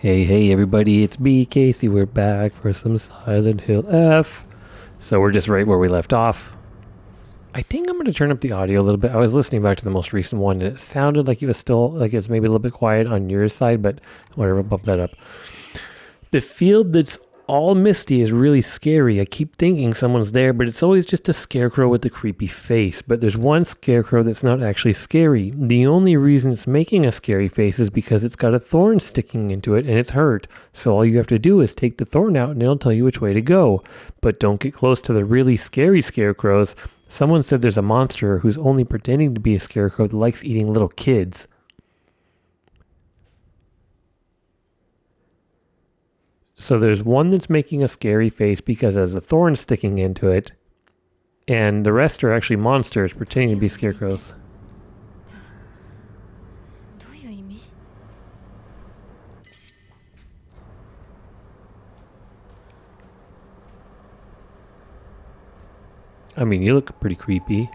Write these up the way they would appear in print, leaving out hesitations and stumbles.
Hey everybody, it's me, Casey. We're back for some Silent Hill F. So we're just right where we left off. I think I'm going to turn up the audio a little bit. I was listening back to the most recent one, and it sounded like it was still, like it's maybe a little bit quiet on your side, but whatever, bump that up. The field that's all misty is really scary. I keep thinking someone's there, but it's always just a scarecrow with a creepy face. But there's one scarecrow that's not actually scary. The only reason it's making a scary face is because it's got a thorn sticking into it and it's hurt. So all you have to do is take the thorn out and it'll tell you which way to go. But don't get close to the really scary scarecrows. Someone said there's a monster who's only pretending to be a scarecrow that likes eating little kids. So there's one that's making a scary face because there's a thorn sticking into it, and the rest are actually monsters pretending to be scarecrows. I mean, you look pretty creepy.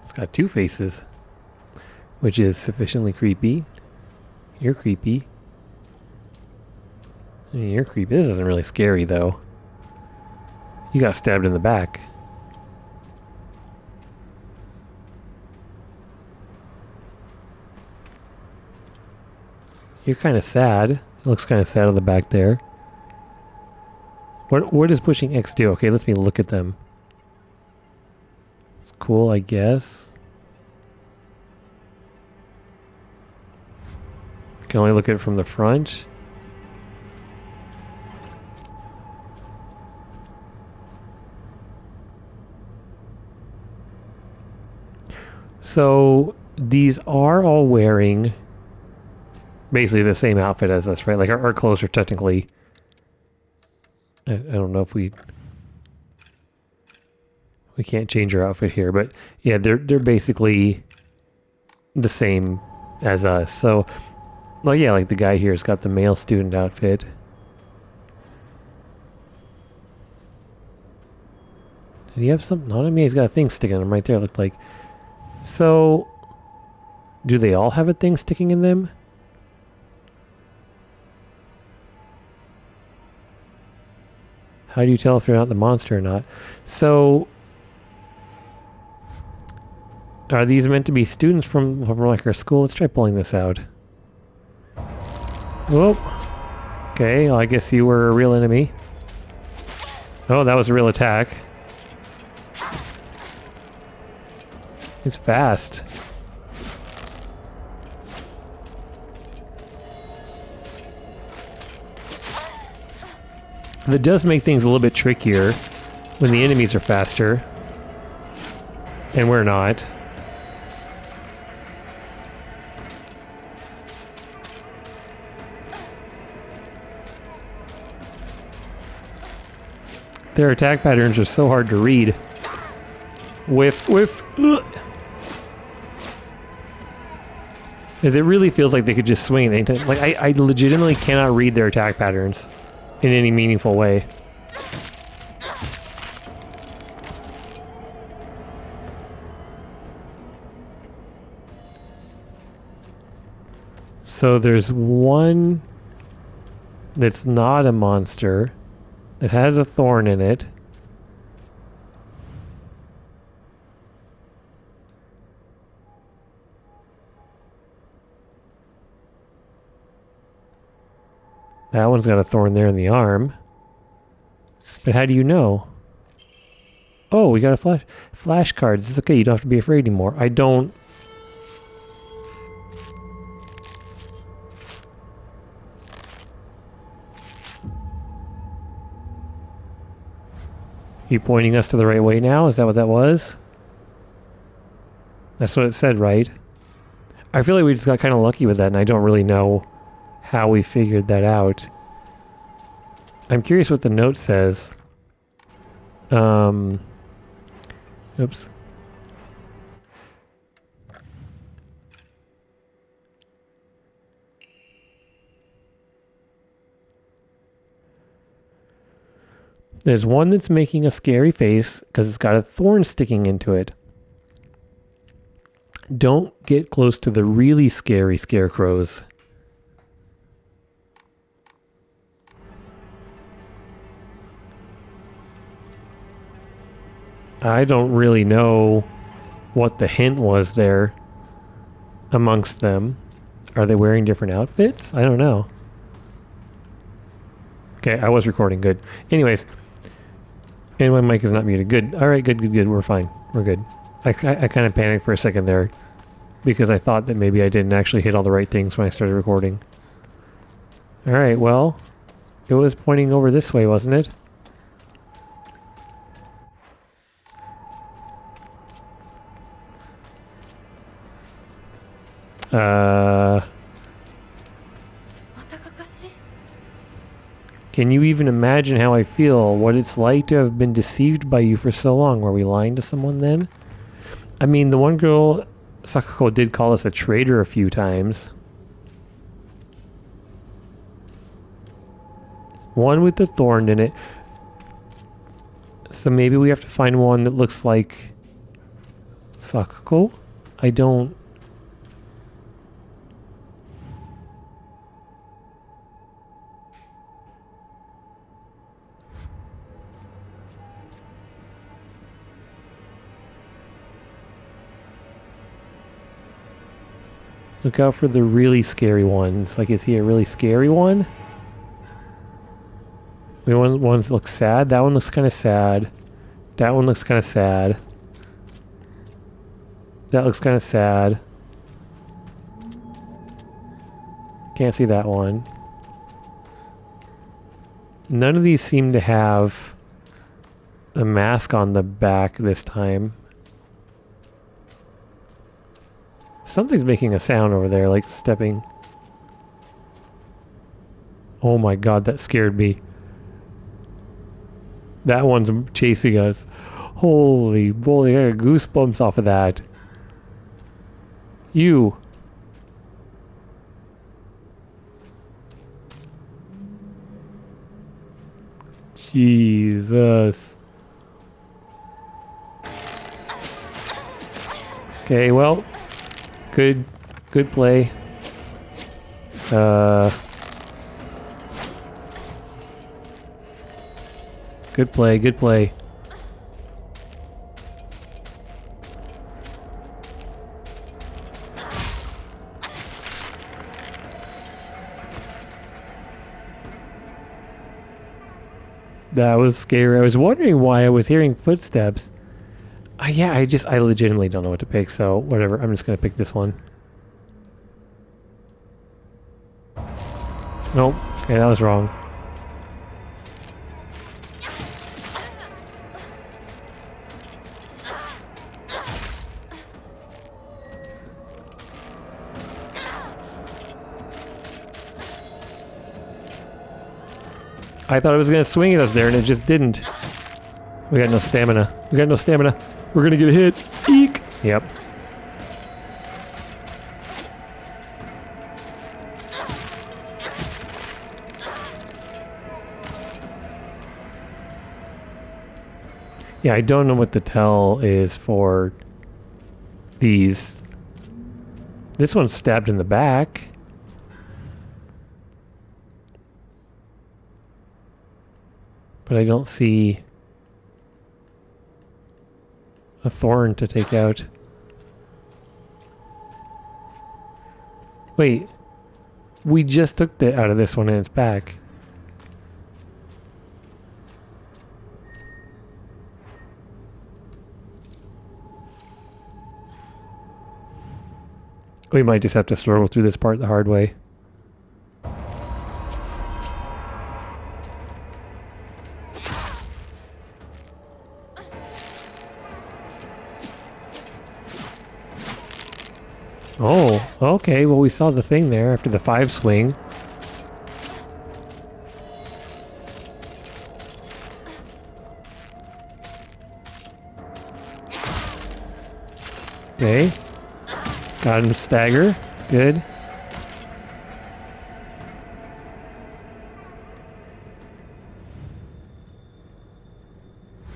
It's got two faces, which is sufficiently creepy. You're creepy. You're creepy. This isn't really scary, though. You got stabbed in the back. You're kind of sad. It looks kind of sad on the back there. What does pushing X do? Okay, let me look at them. It's cool, I guess. I can only look at it from the front. So these are all wearing basically the same outfit as us, right? Like our clothes are technically, I don't know if we can't change our outfit here, but yeah, they're basically the same as us. So, well, yeah, like the guy here's got the male student outfit. Did he have something on him? Yeah, he's got a thing sticking on him right there. Looked like. So, do they all have a thing sticking in them? How do you tell if they're not the monster or not? So, are these meant to be students from like our school? Let's try pulling this out. Whoop. Okay, well, I guess you were a real enemy. Oh, that was a real attack. He's fast. That does make things a little bit trickier when the enemies are faster. And we're not. Their attack patterns are so hard to read. Whiff, whiff. Ugh. Because it really feels like they could just swing at any time. Like, I legitimately cannot read their attack patterns in any meaningful way. So there's one that's not a monster, that has a thorn in it. That one's got a thorn there in the arm. But how do you know? Oh, we got a flashcards. It's okay, you don't have to be afraid anymore. I don't... You pointing us to the right way now? Is that what that was? That's what it said, right? I feel like we just got kind of lucky with that, and I don't really know how we figured that out. I'm curious what the note says. Oops. There's one that's making a scary face because it's got a thorn sticking into it. Don't get close to the really scary scarecrows. I don't really know what the hint was there amongst them. Are they wearing different outfits? I don't know. Okay, I was recording. Good. Anyways, and my mic is not muted. Good. All right, good. We're fine. We're good. I kind of panicked for a second there because I thought that maybe I didn't actually hit all the right things when I started recording. All right, well, it was pointing over this way, wasn't it? Can you even imagine how I feel? What it's like to have been deceived by you for so long? Were we lying to someone then? I mean, the one girl, Sakako, did call us a traitor a few times. One with the thorn in it. So maybe we have to find one that looks like Sakako? I don't... Look out for the really scary ones. Like, is he a really scary one? The ones that look sad? That one looks kind of sad. That one looks kind of sad. That looks kind of sad. Can't see that one. None of these seem to have a mask on the back this time. Something's making a sound over there, like stepping. Oh my god, that scared me. That one's chasing us. Holy moly, I got goosebumps off of that. You. Jesus. Okay, well, good play. Good play. That was scary. I was wondering why I was hearing footsteps. Yeah, I legitimately don't know what to pick, so whatever. I'm just gonna pick this one. Nope. Okay, that was wrong. I thought it was gonna swing at us there, and it just didn't. We got no stamina. We're gonna get a hit. Eek! Yep. Yeah, I don't know what the tell is for these. This one's stabbed in the back. But I don't see a thorn to take out. Wait, we just took the out of this one and it's back. We might just have to struggle through this part the hard way. Oh, okay. Well, we saw the thing there after the 5 swing. Okay. Got him to stagger. Good.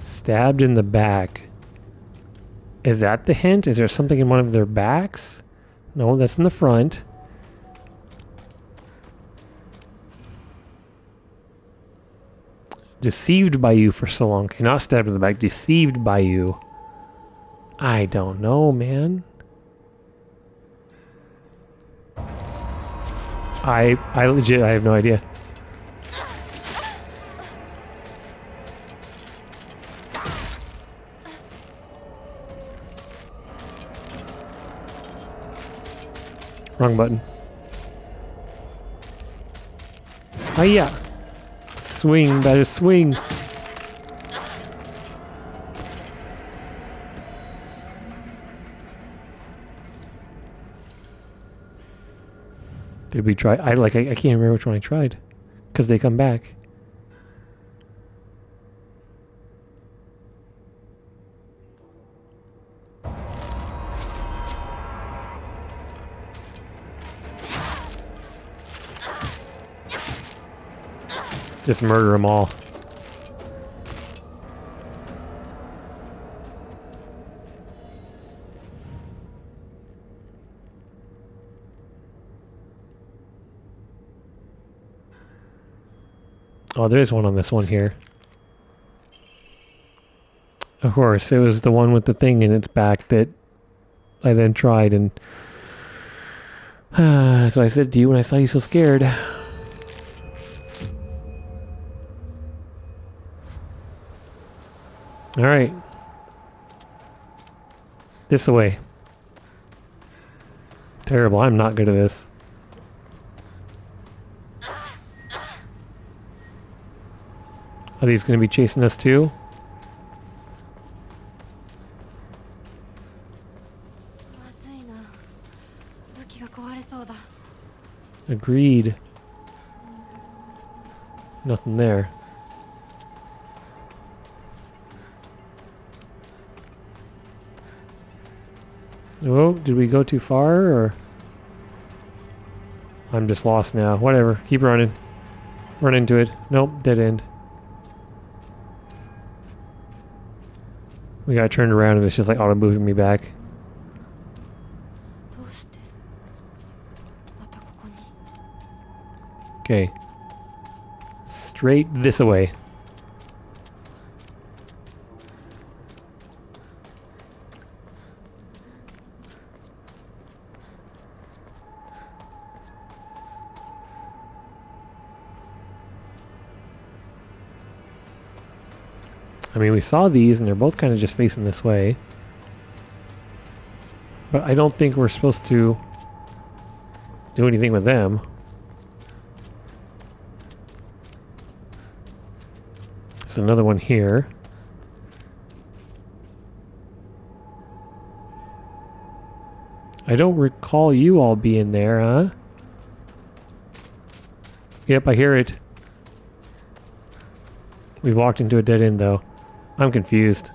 Stabbed in the back. Is that the hint? Is there something in one of their backs? No, that's in the front. Deceived by you for so long. Okay, not stabbed in the back. Deceived by you. I don't know, man. I legit, I have no idea. Wrong button. Hiya! Swing, better swing. Did we try? I can't remember which one I tried. Because they come back. Just murder them all. Oh, there is one on this one here. Of course, it was the one with the thing in its back that I then tried, and so I said to you when I saw you so scared. Alright. This way. Terrible, I'm not good at this. Are these going to be chasing us too? Agreed. Nothing there. Oh, did we go too far, or? I'm just lost now. Whatever, keep running. Run into it. Nope, dead end. We got turned around and it's just like auto-moving me back. Okay. Straight this way. I mean, we saw these and they're both kind of just facing this way. But I don't think we're supposed to do anything with them. There's another one here. I don't recall you all being there, huh? Yep, I hear it. We walked into a dead end, though. I'm confused.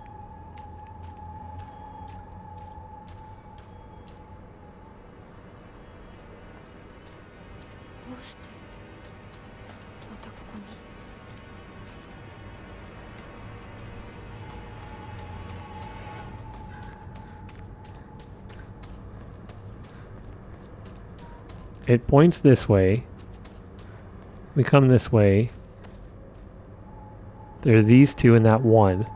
It points this way. We come this way. There are these two and that one.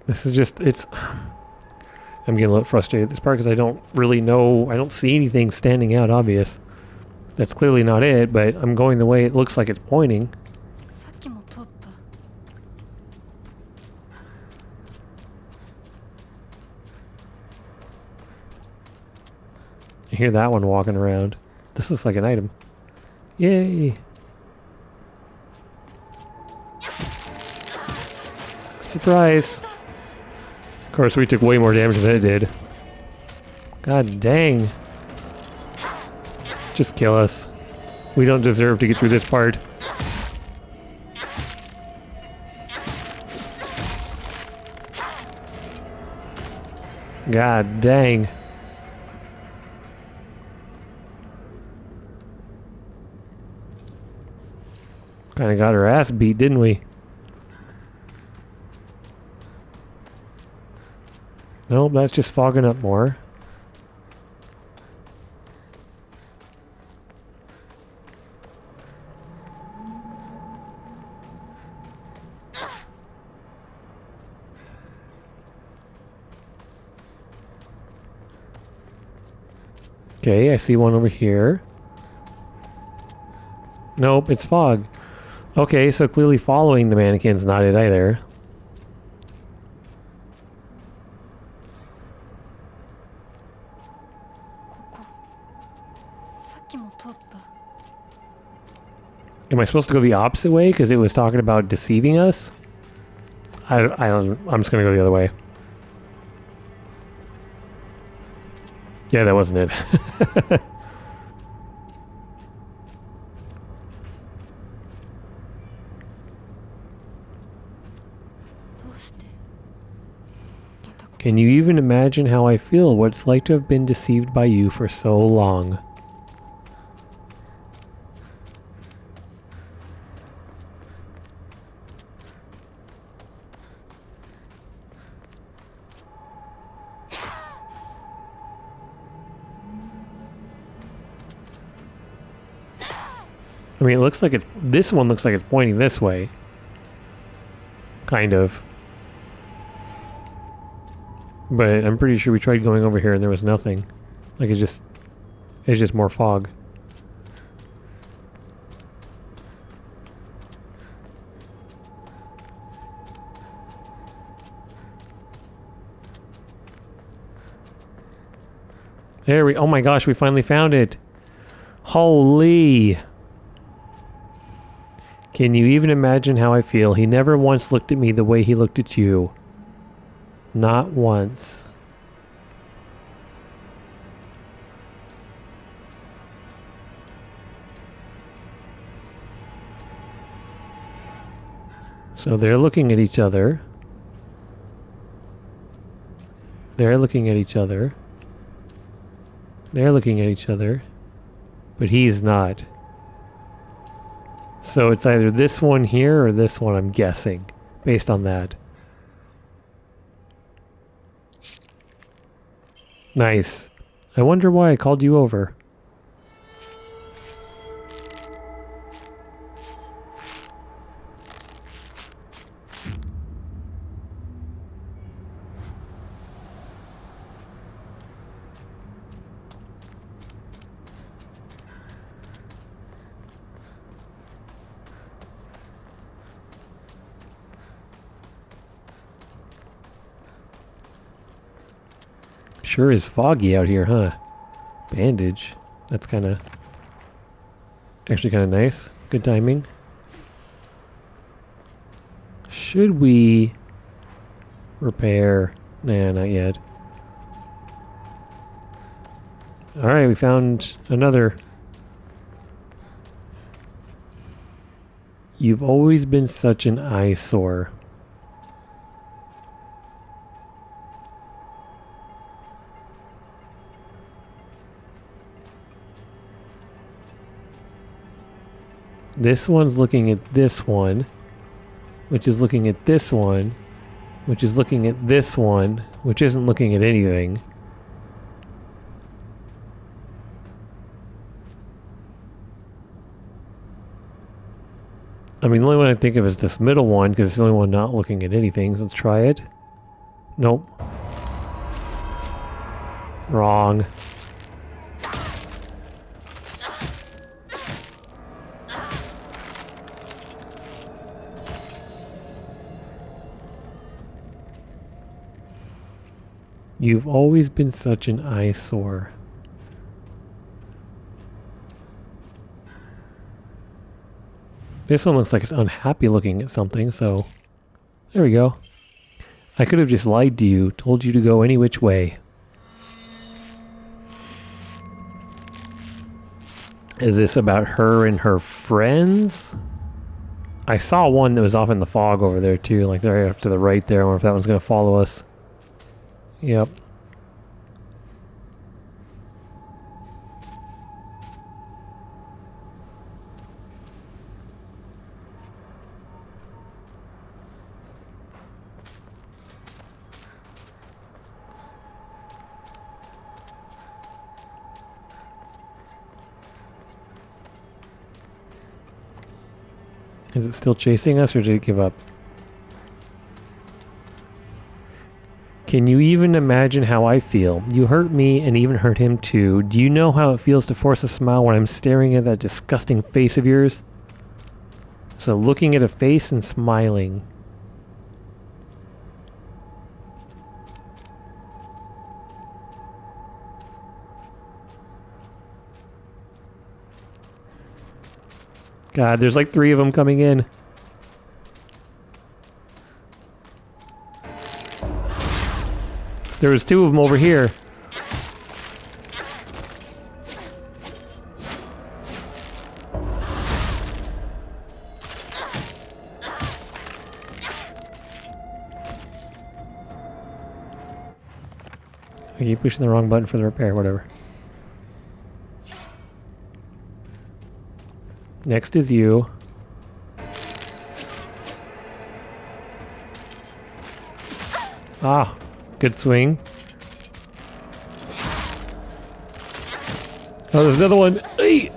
This is just, it's... I'm getting a little frustrated at this part because I don't really know, I don't see anything standing out obvious. That's clearly not it, but I'm going the way it looks like it's pointing. I hear that one walking around. This looks like an item. Yay! Surprise! Of course, we took way more damage than it did. God dang. Just kill us. We don't deserve to get through this part. God dang. Kinda got her ass beat, didn't we? Nope, that's just fogging up more. Okay, I see one over here. Nope, it's fog. Okay, so clearly following the mannequin's not it either. Am I supposed to go the opposite way because it was talking about deceiving us? I'm just gonna go the other way. Yeah, that wasn't it. Can you even imagine how I feel, what it's like to have been deceived by you for so long? I mean, it looks like it's... This one looks like it's pointing this way. Kind of. But I'm pretty sure we tried going over here and there was nothing. Like, it's just more fog. There we... Oh my gosh, we finally found it! Holy! Can you even imagine how I feel? He never once looked at me the way he looked at you. Not once. So they're looking at each other. They're looking at each other. They're looking at each other. But he's not. So it's either this one here or this one, I'm guessing, based on that. Nice. I wonder why I called you over. Sure is foggy out here, huh? Bandage. That's actually kind of nice. Good timing. Should we repair? Nah, not yet. Alright, we found another. You've always been such an eyesore. This one's looking at this one, which is looking at this one, which is looking at this one, which isn't looking at anything. I mean, the only one I think of is this middle one, because it's the only one not looking at anything, so let's try it. Nope. Wrong. You've always been such an eyesore. This one looks like it's unhappy looking at something, so... There we go. I could have just lied to you, told you to go any which way. Is this about her and her friends? I saw one that was off in the fog over there too, like right up to the right there. I wonder if that one's going to follow us. Yep. Is it still chasing us or did it give up? Can you even imagine how I feel? You hurt me and even hurt him too. Do you know how it feels to force a smile when I'm staring at that disgusting face of yours? So looking at a face and smiling. God, there's like 3 of them coming in. There was 2 of them over here. I keep pushing the wrong button for the repair, whatever. Next is you. Ah, good swing. Oh, there's another one. Hey!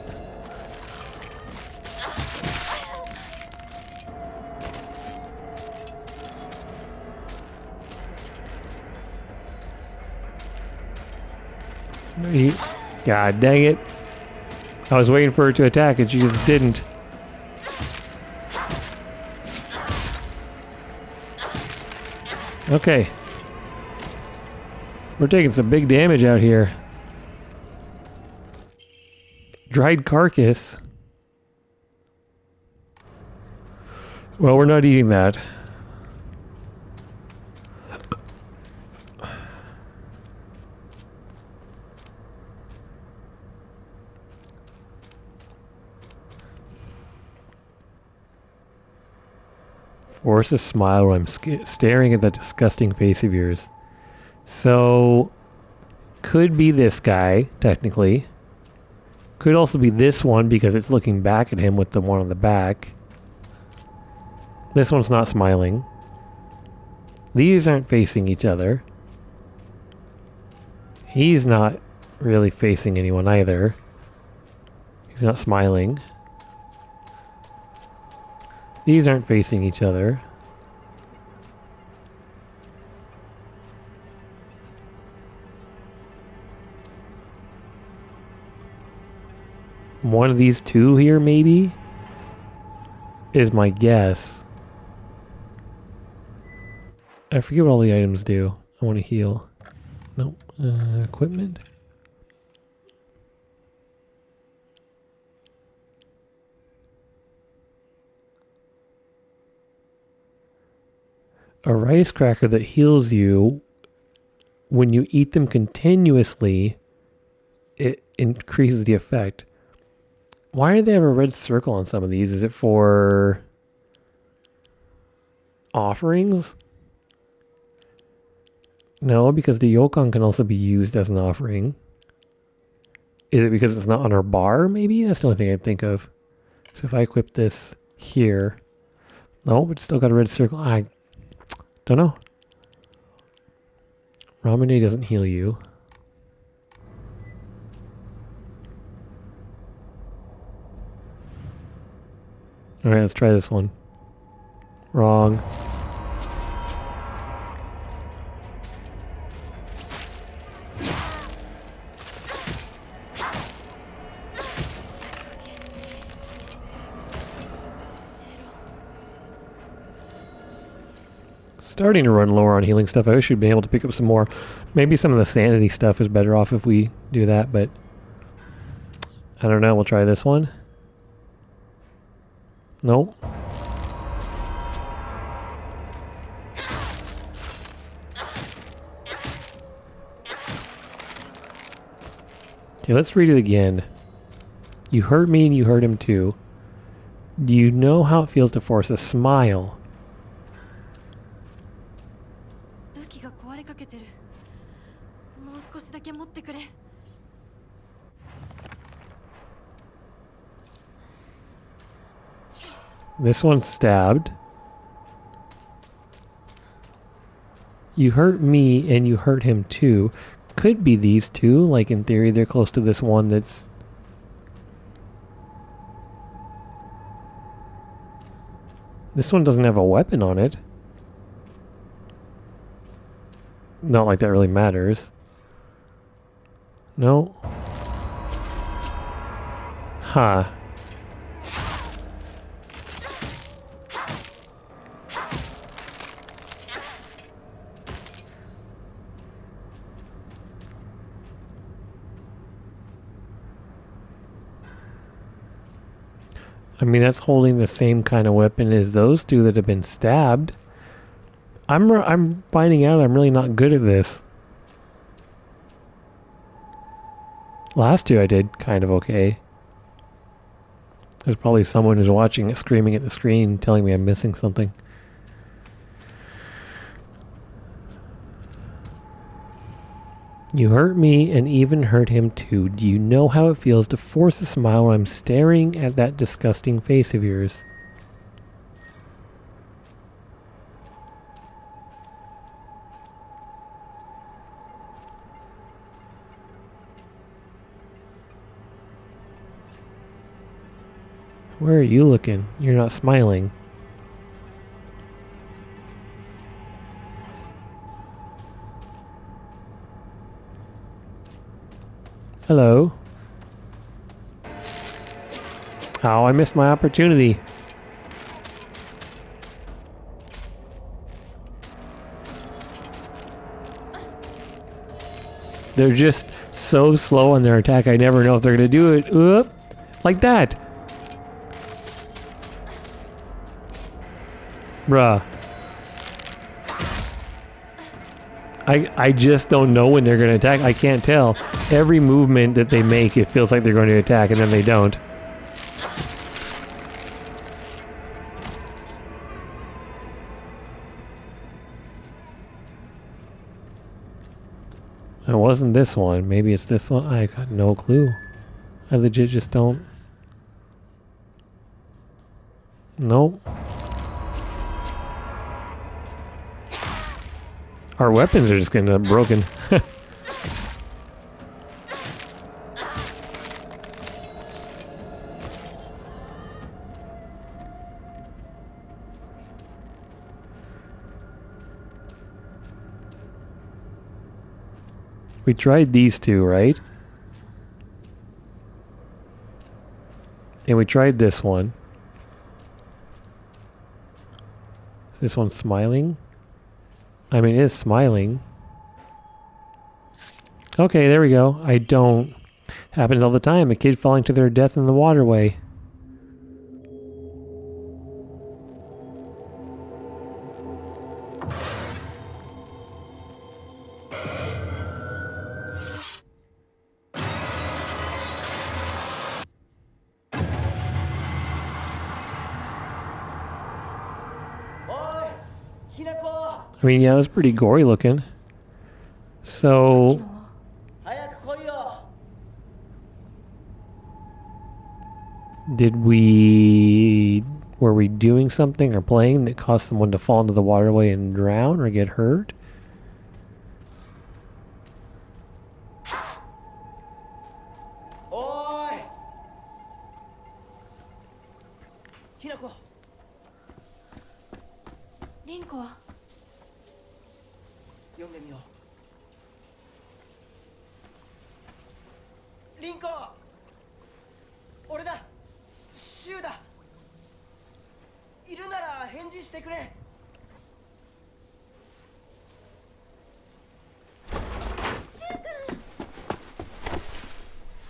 God dang it. I was waiting for her to attack and she just didn't. Okay. We're taking some big damage out here. Dried carcass. Well, we're not eating that. Force a smile when I'm staring at that disgusting face of yours. So, could be this guy, technically. Could also be this one because it's looking back at him with the one on the back. This one's not smiling. These aren't facing each other. He's not really facing anyone either. He's not smiling. These aren't facing each other. One of these 2 here, maybe, is my guess. I forget what all the items do. I want to heal. Nope. Equipment. A rice cracker that heals you when you eat them continuously, it increases the effect. Why do they have a red circle on some of these? Is it for offerings? No, because the yokon can also be used as an offering. Is it because it's not on our bar, maybe? That's the only thing I think of. So if I equip this here... No, but it's still got a red circle. I don't know. Ramune doesn't heal you. Alright, let's try this one. Wrong. Starting to run lower on healing stuff. I wish we'd been able to pick up some more. Maybe some of the sanity stuff is better off if we do that, but I don't know. We'll try this one. Nope. Okay, let's read it again. You hurt me and you hurt him too. Do you know how it feels to force a smile? This one's stabbed. You hurt me and you hurt him too. Could be these 2. Like in theory, they're close to this one that's... This one doesn't have a weapon on it. not like that really matters. No. Huh. I mean, that's holding the same kind of weapon as those two that have been stabbed. I'm finding out I'm really not good at this. Last two I did kind of okay. There's probably someone who's watching it screaming at the screen telling me I'm missing something. You hurt me and even hurt him too. Do you know how it feels to force a smile when I'm staring at that disgusting face of yours? Where are you looking? You're not smiling. Hello? Oh, I missed my opportunity. They're just so slow on their attack, I never know if they're going to do it. Oop! Like that! Bruh. I just don't know when they're going to attack. I can't tell. Every movement that they make, it feels like they're going to attack, and then they don't. It wasn't this one. Maybe it's this one. I got no clue. I legit just don't. Nope. Our weapons are just getting broken. We tried these two, right? And we tried this one. Is this one smiling? I mean, it is smiling. Okay, there we go. I don't. Happens all the time. A kid falling to their death in the waterway. I mean, yeah, it was pretty gory looking. So, were we doing something or playing that caused someone to fall into the waterway and drown or get hurt? Rinko. 読んでみよう。リンコ、俺だ。シュウだ。いるなら返事してくれ。シュウ君、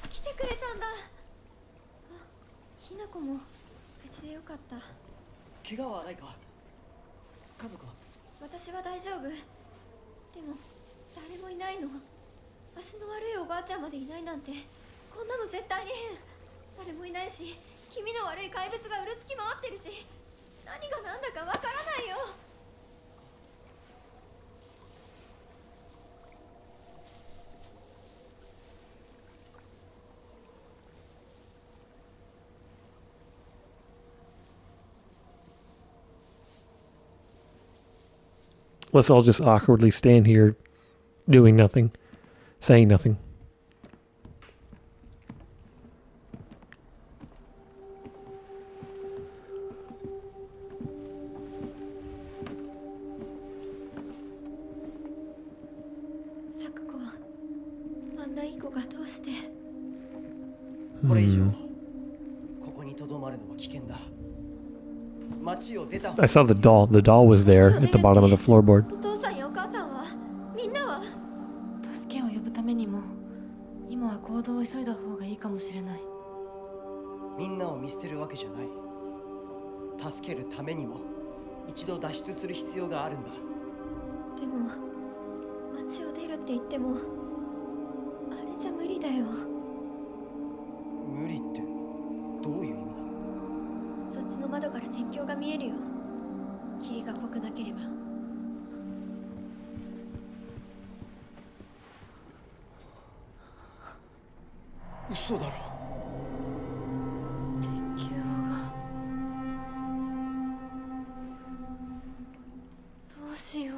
来てくれたんだ。あ、ひなこも無事でよかった。怪我はないか。家族は？私は大丈夫。でも誰もいないの。足の悪いおばあちゃんまでいないなんて、こんなの絶対に変。誰もいないし、気味の悪い怪物がうろつき回ってるし、何が何だかわからないよ。Let's all just awkwardly stand here doing nothing, saying nothing. うして。これ以上ここにとどまるのは危険だ。町を出た方 I saw the doll. The doll was there at the bottom of the floorboard. お父さんやお母さんは、みんなは。助けを呼ぶためにも今は行動を急いだ方がいいかもしれない。みんなを見捨てるわけじゃない。助けるためにも一度脱出する必要があるんだ。でも街を出るって言ってもあれじゃ無理だよ。無理ってどういう意味だ？そっちの窓から鉄橋が見えるよ。霧が濃くなければ。嘘だろ。鉄橋が。どうしよう。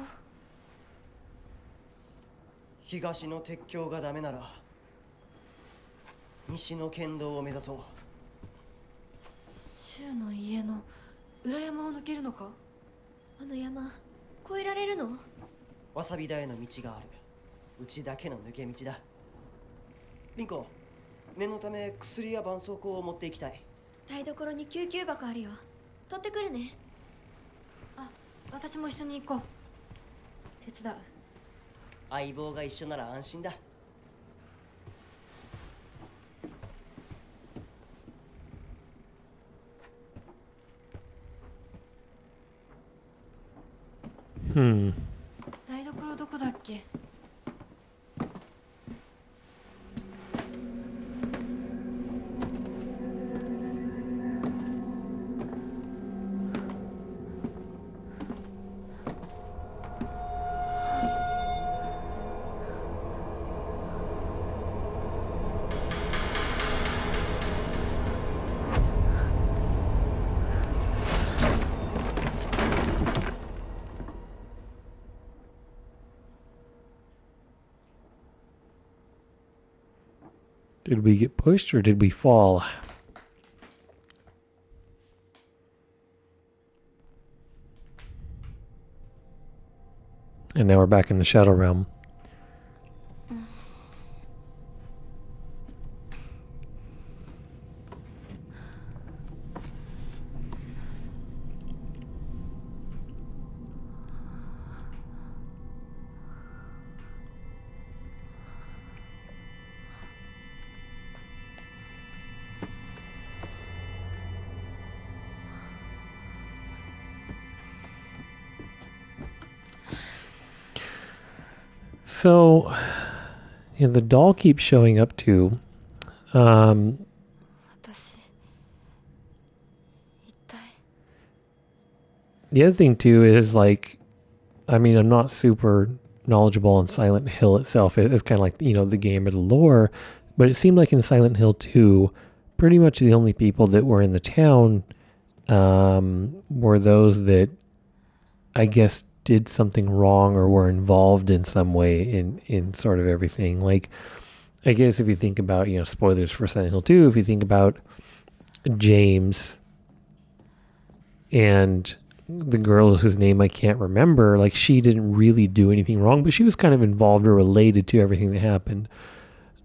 東の鉄橋がダメなら西の県道を目指そう。柊の家の裏山を抜けるのか？あの山越えられるの？わさび田への道がある。うちだけの抜け道だ。リンコ、念のため薬や絆創膏を持っていきたい。台所に救急箱あるよ。取ってくるね。あ、私も一緒に行こう。手伝う。相棒が一緒なら安心だ。台所どこだっけ？ Did we get pushed or did we fall? And now we're back in the Shadow Realm. So, yeah, the doll keeps showing up too. 私一体 The other thing too is like, I mean, I'm not super knowledgeable on Silent Hill itself. It's kind of like, you know, the game or the lore, but it seemed like in Silent Hill 2, pretty much the only people that were in the town were those that I guess did something wrong or were involved in some way in sort of everything. Like, I guess if you think about, you know, spoilers for Silent Hill 2, if you think about James and the girl whose name I can't remember, like she didn't really do anything wrong, but she was kind of involved or related to everything that happened.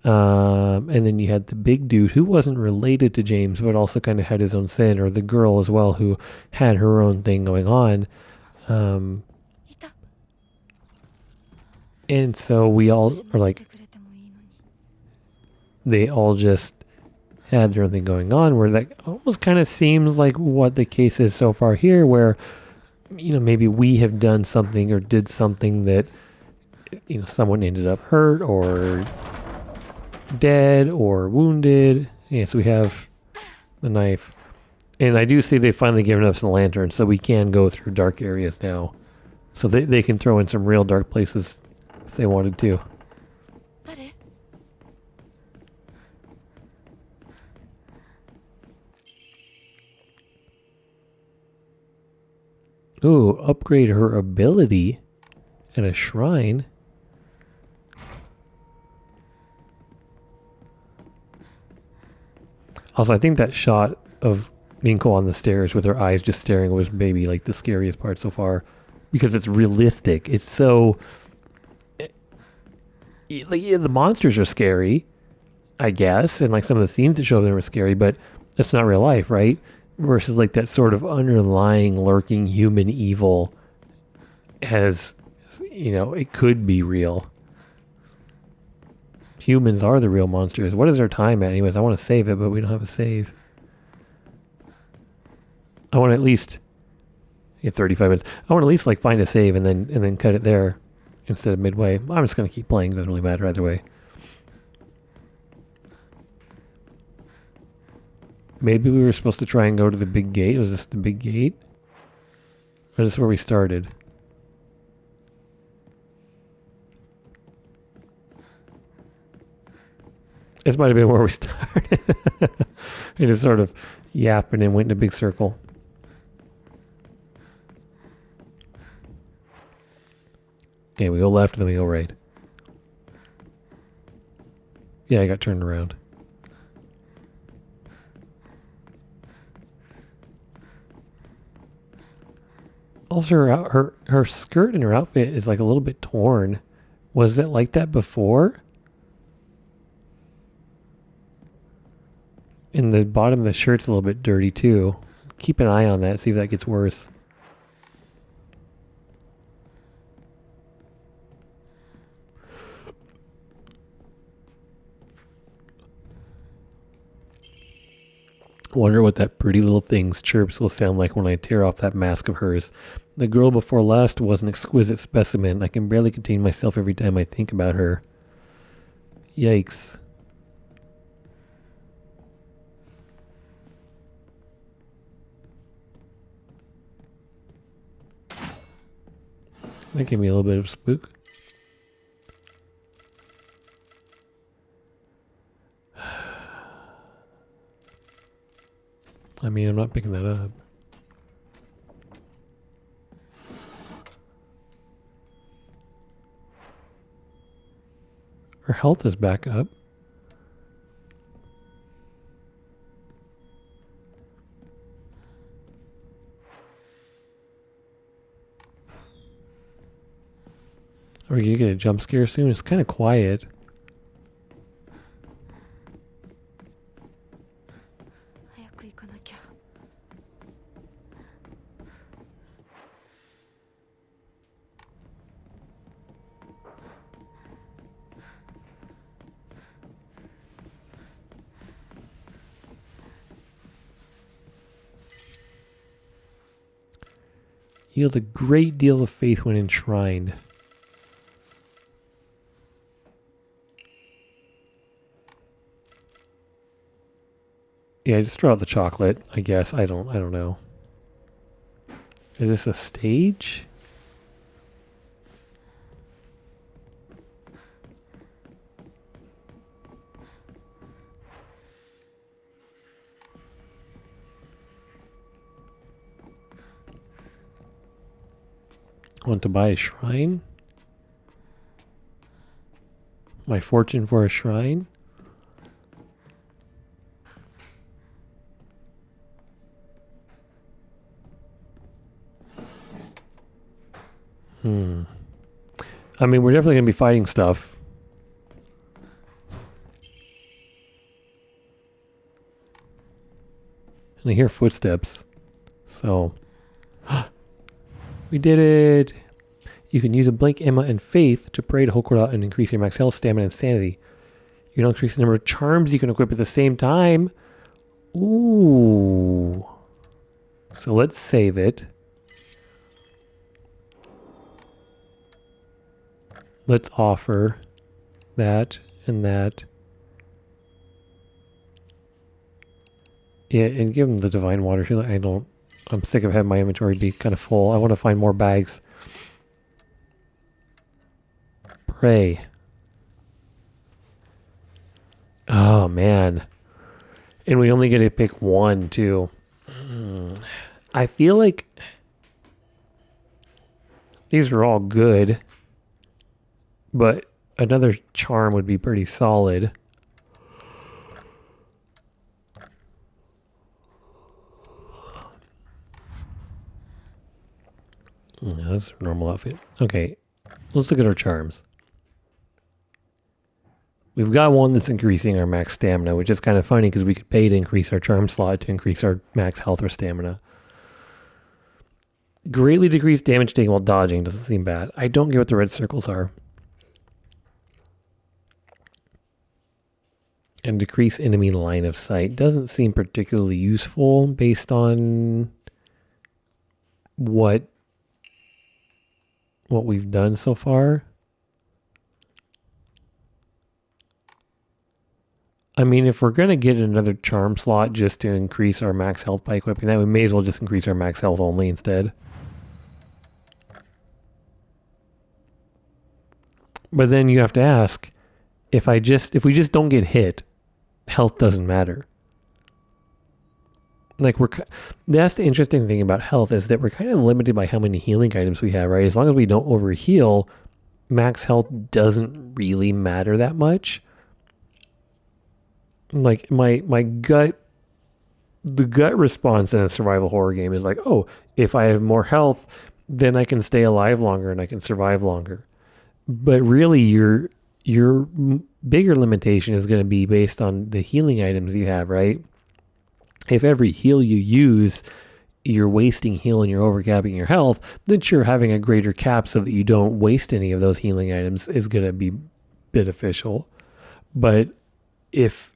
And then you had the big dude who wasn't related to James, but also kind of had his own sin, or the girl as well who had her own thing going on. And so we all are like, they all just had their own thing going on, where that almost kind of seems like what the case is so far here, where, you know, maybe we have done something or did something that, you know, someone ended up hurt or dead or wounded. Yeah, so we have the knife. And I do see they've finally given us the lantern, so we can go through dark areas now. So they can throw in some real dark places if they wanted to. 誰？ Ooh, upgrade her ability at a shrine. Also, I think that shot of Rinko on the stairs with her eyes just staring was maybe like the scariest part so far, because it's realistic. It's so like, yeah, the monsters are scary, I guess, and like some of the scenes that show them were scary, but that's not real life, right? Versus like that sort of underlying lurking human evil has, it could be real. Humans are the real monsters. What is our time at? Anyways, I want to save it, but we don't have a save. I want to at least get 35 minutes. I want to at least like find a save and then cut it there instead of midway. I'm just gonna keep playing. It doesn't really matter either way. Maybe we were supposed to try and go to the big gate. Was this the big gate? Or is this where we started? This might have been where we started. We just sort of yapped and went in a big circle. Okay, we go left, then we go right. Yeah, I got turned around. Also, her skirt and her outfit is like a little bit torn. Was it like that before? And the bottom of the shirt's a little bit dirty too. Keep an eye on that, see if that gets worse. Wonder what that pretty little thing's chirps will sound like when I tear off that mask of hers. The girl before last was an exquisite specimen. I can barely contain myself every time I think about her. Yikes. That gave me a little bit of spook. I mean, I'm not picking that up. Her health is back up. Are we gonna get a jump scare soon? It's kind of quiet. Yield a great deal of faith when enshrined. Yeah, just throw out the chocolate, I guess. I don't know. Is this a stage? Want to buy a shrine? My fortune for a shrine? I mean, we're definitely going to be fighting stuff. And I hear footsteps. So, we did it! You can use a Blink, Emma, and Faith to pray to Hokora and increase your max health, stamina, and sanity. You can increase the number of charms you can equip at the same time. Ooh. So let's save it. Let's offer that and that. Yeah, and give him the divine water. I'm sick of having my inventory be kind of full. I want to find more bags. Pray. Oh, man. And we only get to pick one, too. I feel like these are all good, but another charm would be pretty solid. That's a normal outfit. Okay, let's look at our charms. We've got one that's increasing our max stamina, which is kind of funny because we could pay to increase our charm slot to increase our max health or stamina. Greatly decreased damage taken while dodging doesn't seem bad. I don't get what the red circles are. And decrease enemy line of sight doesn't seem particularly useful based on what we've done so far. I mean, if we're going to get another charm slot just to increase our max health by equipping that, we may as well just increase our max health only instead. But then you have to ask, if we just don't get hit, health doesn't matter. Like that's the interesting thing about health is that we're kind of limited by how many healing items we have, right? As long as we don't overheal, max health doesn't really matter that much. Like my gut, the gut response in a survival horror game is like, oh, if I have more health, then I can stay alive longer and I can survive longer. But really, your bigger limitation is going to be based on the healing items you have, right? If every heal you use, you're wasting heal and you're overcapping your health, then sure, having a greater cap so that you don't waste any of those healing items is going to be beneficial. But if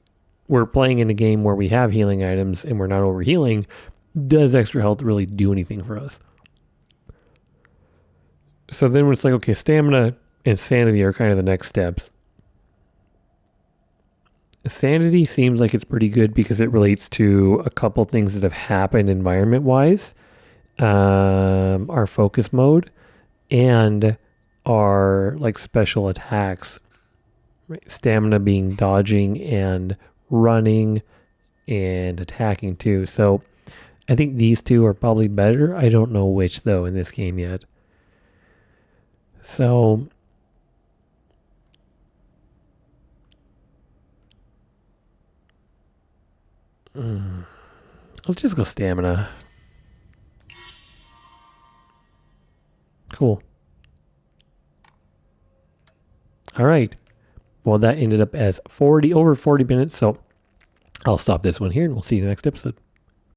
we're playing in a game where we have healing items and we're not overhealing, does extra health really do anything for us? So then it's like, okay, stamina and sanity are kind of the next steps. Sanity seems like it's pretty good because it relates to a couple things that have happened environment-wise. Our focus mode and our like special attacks. Right? Stamina being dodging and running and attacking too. So I think these two are probably better. I don't know which though in this game yet. So let's just go stamina. Cool. All right. Well, that ended up as over 40 minutes. So I'll stop this one here and we'll see you in the next episode.